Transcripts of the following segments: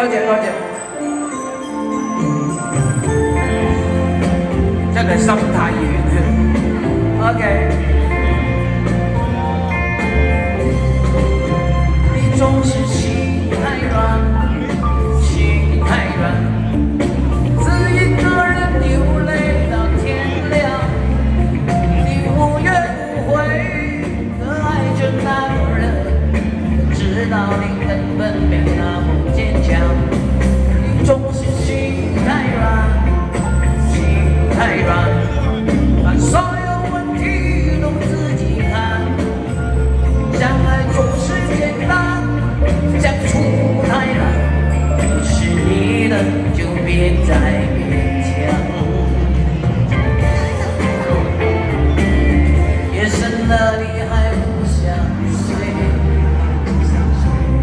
謝多謝，真係心太軟。OK。你總是心太軟，心太軟，自一個人流淚到天亮。你無怨無悔地愛着那個人，直到你根本沒那麼堅強。你總是心太軟，心太軟，把所有問題都自己看。相愛總是簡單，相處太難，不是你的就別再勉強。夜深了你還不想睡，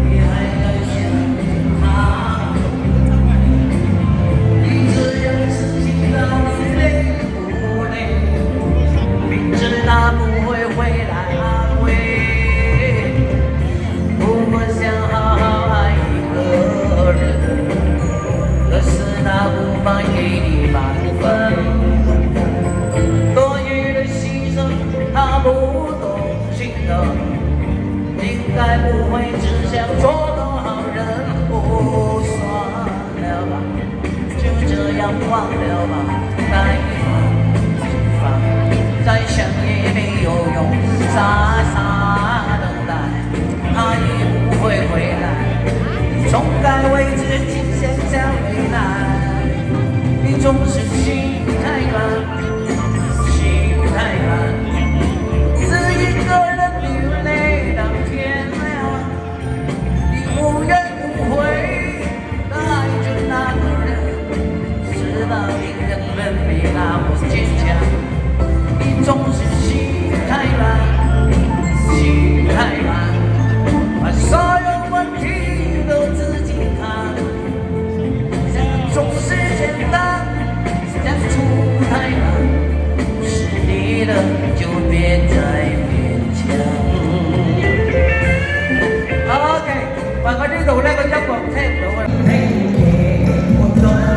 你還在想念他，你只有自己知道你累不累，明知他不會回來安慰，不過想好好愛一個人，可是他無法給你滿分，多餘的犧牲他不懂心疼，應該不會只想做個好人。哦，算了吧，就這樣忘了吧，該放就放，再想也沒有用，傻傻等待，他也不會回來，總該為自己想想未來。你總是心太軟，心太軟，自一個人流淚到天亮。你無怨無悔地愛着那個人，直到你根本沒那麼堅強。你總是心太軟，心太軟，把所有問題都自己看。總是簡單，相處太難，不是你的就別再勉強。OK， 話我呢度呢個音樂聽唔到啊。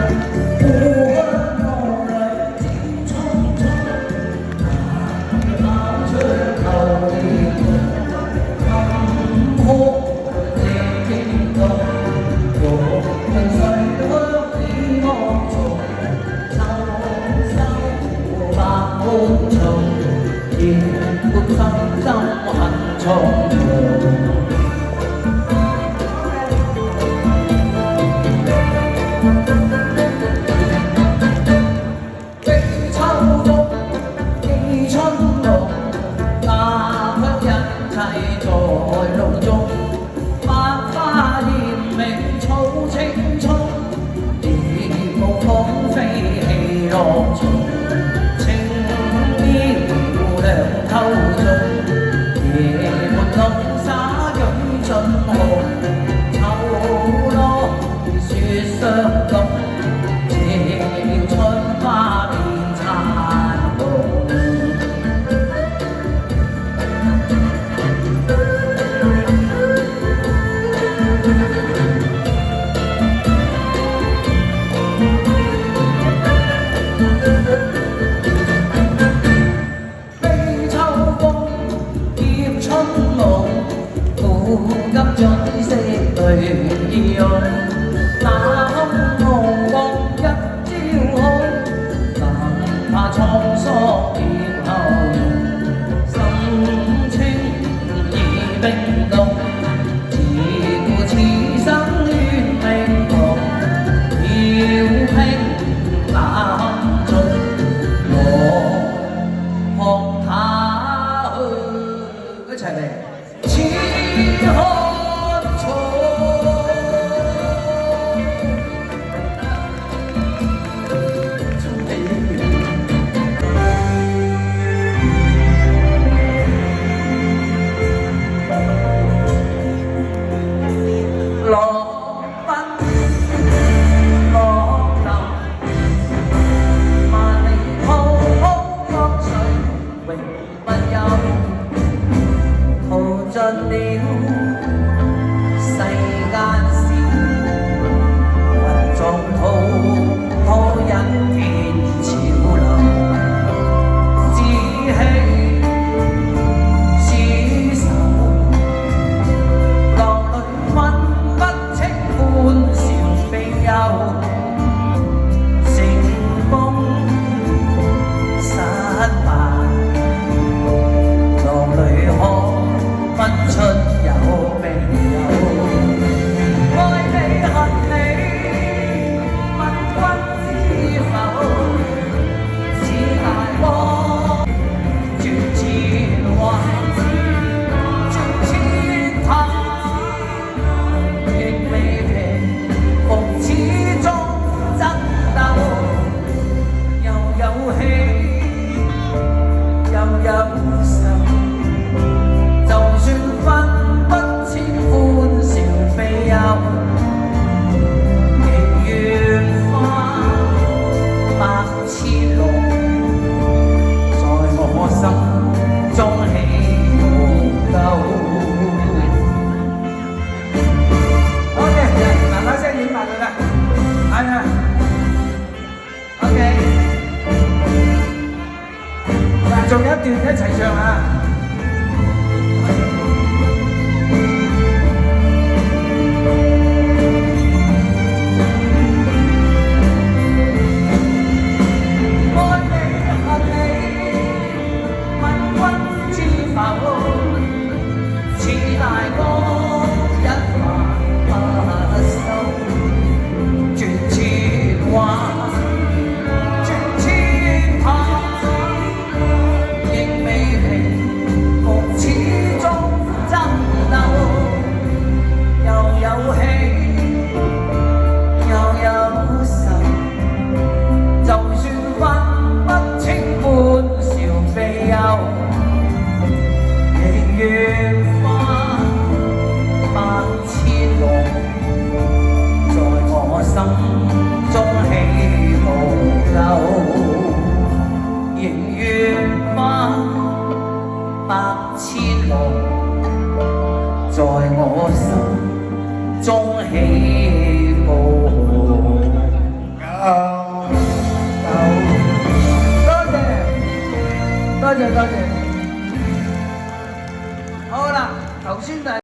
仲有一段一齊唱啊！在我心中起舞。多謝。